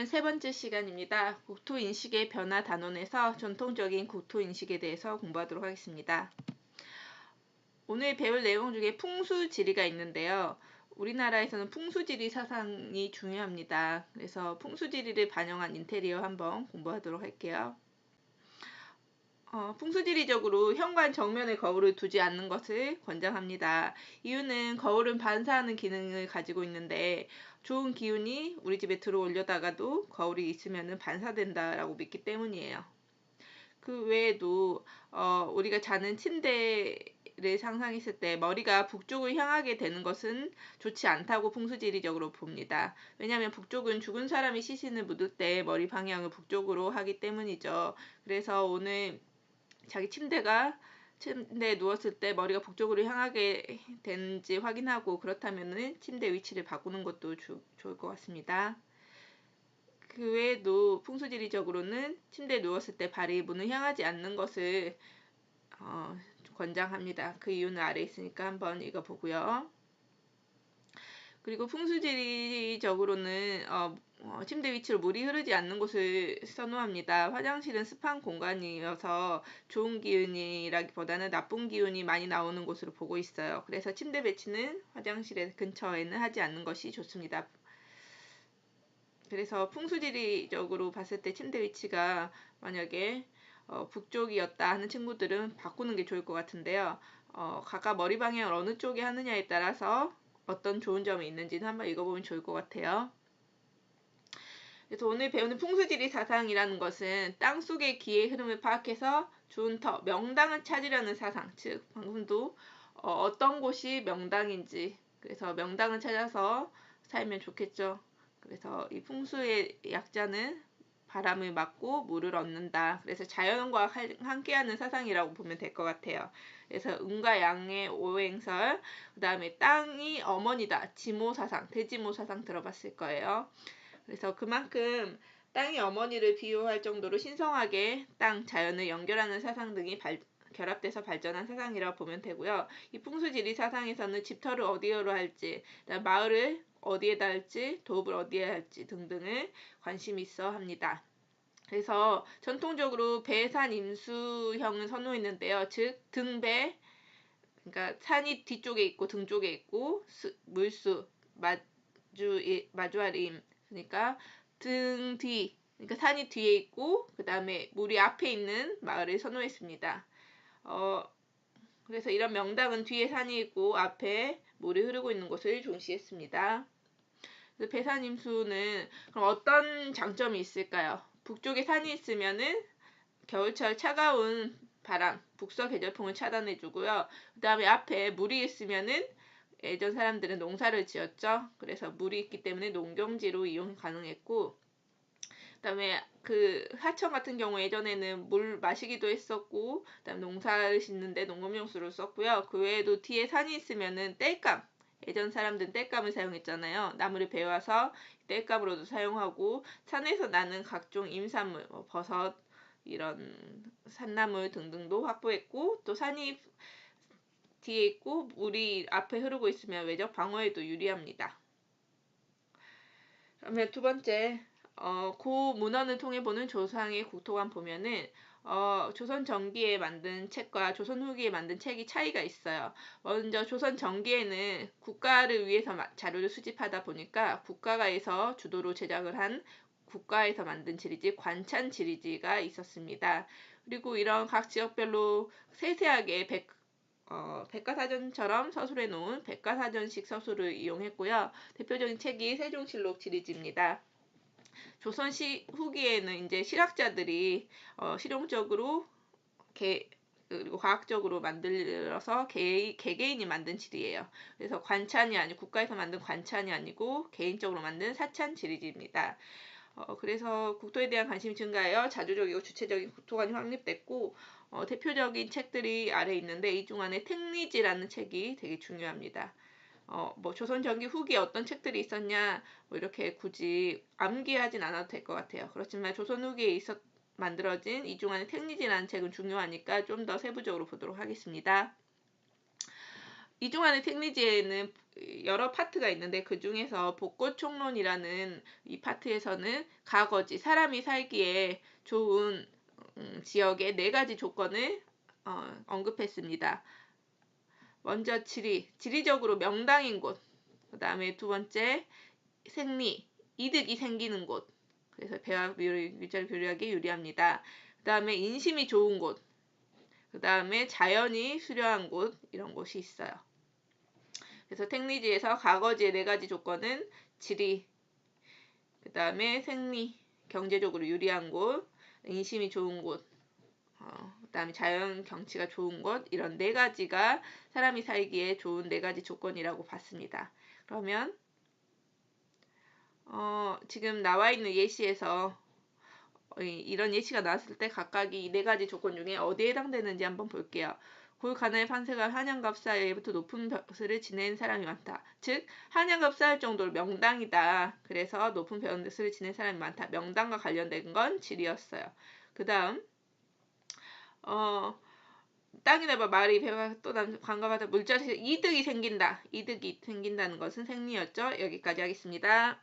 세 번째 시간입니다. 국토인식의 변화 단원에서 전통적인 국토인식에 대해서 공부하도록 하겠습니다. 오늘 배울 내용 중에 풍수지리가 있는데요. 우리나라에서는 풍수지리 사상이 중요합니다. 그래서 풍수지리를 반영한 인테리어 한번 공부하도록 할게요. 풍수지리적으로 현관 정면에 거울을 두지 않는 것을 권장합니다. 이유는 거울은 반사하는 기능을 가지고 있는데 좋은 기운이 우리 집에 들어오려다가도 거울이 있으면 반사된다라고 믿기 때문이에요. 그 외에도 우리가 자는 침대를 상상했을 때 머리가 북쪽을 향하게 되는 것은 좋지 않다고 풍수지리적으로 봅니다. 왜냐하면 북쪽은 죽은 사람이 시신을 묻을 때 머리 방향을 북쪽으로 하기 때문이죠. 그래서 오늘 자기 침대에 누웠을 때 머리가 북쪽으로 향하게 되는지 확인하고 그렇다면 침대 위치를 바꾸는 것도 좋을 것 같습니다. 그 외에도 풍수지리적으로는 침대에 누웠을 때 발이 문을 향하지 않는 것을 권장합니다. 그 이유는 아래에 있으니까 한번 읽어보고요. 그리고 풍수지리적으로는 침대 위치로 물이 흐르지 않는 곳을 선호합니다. 화장실은 습한 공간이어서 좋은 기운이라기보다는 나쁜 기운이 많이 나오는 곳으로 보고 있어요. 그래서 침대 배치는 화장실 근처에는 하지 않는 것이 좋습니다. 그래서 풍수지리적으로 봤을 때 침대 위치가 만약에 북쪽이었다 하는 친구들은 바꾸는 게 좋을 것 같은데요. 각각 머리 방향을 어느 쪽에 하느냐에 따라서 어떤 좋은 점이 있는지는 한번 읽어보면 좋을 것 같아요. 그래서 오늘 배우는 풍수지리 사상이라는 것은 땅속의 기의 흐름을 파악해서 좋은 터, 명당을 찾으려는 사상, 즉 방금도 어떤 곳이 명당인지, 그래서 명당을 찾아서 살면 좋겠죠. 그래서 이 풍수의 약자는 바람을 맞고 물을 얻는다. 그래서 자연과 함께하는 사상이라고 보면 될 것 같아요. 그래서 음과 양의 오행설, 그 다음에 땅이 어머니다. 지모 사상, 대지모 사상 들어봤을 거예요. 그래서 그만큼 땅이 어머니를 비유할 정도로 신성하게 땅, 자연을 연결하는 사상 등이 결합돼서 발전한 사상이라고 보면 되고요. 이 풍수지리 사상에서는 집터를 어디로 할지, 마을을 어디에다 할지, 도읍을 어디에 할지 등등을 관심 있어 합니다. 그래서 전통적으로 배산 임수형을 선호했는데요. 즉 등배, 그러니까 산이 뒤쪽에 있고 등 쪽에 있고 물수, 마주할 임, 그러니까 등 뒤, 그러니까 산이 뒤에 있고 그 다음에 물이 앞에 있는 마을을 선호했습니다. 그래서 이런 명당은 뒤에 산이 있고 앞에 물이 흐르고 있는 곳을 중시했습니다. 배산임수는 그럼 어떤 장점이 있을까요? 북쪽에 산이 있으면은 겨울철 차가운 바람, 북서 계절풍을 차단해주고요. 그 다음에 앞에 물이 있으면은 예전 사람들은 농사를 지었죠. 그래서 물이 있기 때문에 농경지로 이용 가능했고, 그다음에 그 하천 같은 경우 예전에는 물 마시기도 했었고, 그다음 농사를 짓는데 농업용수를 썼고요. 그 외에도 뒤에 산이 있으면은 땔감, 예전 사람들은 땔감을 사용했잖아요. 나무를 베어서 땔감으로도 사용하고, 산에서 나는 각종 임산물, 버섯, 이런 산나물 등등도 확보했고, 또 산이 뒤에 있고 물이 앞에 흐르고 있으면 외적 방어에도 유리합니다. 그러면 두 번째, 고 문헌을 통해 보는 조상의 국토관 보면은 조선 전기에 만든 책과 조선 후기에 만든 책이 차이가 있어요. 먼저 조선 전기에는 국가를 위해서 자료를 수집하다 보니까 국가가에서 주도로 제작을 한 국가에서 만든 지리지 관찬 지리지가 있었습니다. 그리고 이런 각 지역별로 세세하게 백과사전처럼 서술해 놓은 백과사전식 서술을 이용했고요. 대표적인 책이 세종실록 지리지입니다. 조선 후기에는 이제 실학자들이 실용적으로 그리고 과학적으로 만들어서 개개인이 만든 지리예요. 그래서 관찬이 아니고 국가에서 만든 관찬이 아니고 개인적으로 만든 사찬 지리지입니다. 그래서 국토에 대한 관심이 증가하여 자주적이고 주체적인 국토관이 확립됐고, 대표적인 책들이 아래 있는데 이 중 안에 택리지라는 책이 되게 중요합니다. 조선 전기 후기에 어떤 책들이 있었냐, 이렇게 굳이 암기하진 않아도 될 것 같아요. 그렇지만 조선 후기에 만들어진 이 중 안에 택리지라는 책은 중요하니까 좀 더 세부적으로 보도록 하겠습니다. 이 중 안에 택리지에는 여러 파트가 있는데 그 중에서 복고총론이라는 이 파트에서는 가거지, 사람이 살기에 좋은 지역의 4가지 조건을 언급했습니다. 먼저 지리적으로 명당인 곳, 그 다음에 2번째 생리, 이득이 생기는 곳, 그래서 배와 밀자를 교류하기 유리합니다. 그 다음에 인심이 좋은 곳, 그 다음에 자연이 수려한 곳, 이런 곳이 있어요. 그래서 택리지에서 가거지의 4가지 조건은 지리, 그 다음에 생리, 경제적으로 유리한 곳, 인심이 좋은 곳, 그 다음에 자연 경치가 좋은 곳, 이런 4가지가 사람이 살기에 좋은 4가지 조건이라고 봤습니다. 그러면 지금 나와 있는 예시에서 이런 예시가 나왔을 때 각각 이 4가지 조건 중에 어디에 해당되는지 한번 볼게요. 골 가나의 판세가 한양갑사에 예부터 높은 벼슬을 지낸 사람이 많다. 즉 한양갑사할 정도로 명당이다. 그래서 높은 벼슬을 지낸 사람이 많다. 명당과 관련된 건 지리였어요. 그 다음 땅이 넓어 마을이 배가 또 관광하다 물자리에서 이득이 생긴다. 이득이 생긴다는 것은 생리였죠. 여기까지 하겠습니다.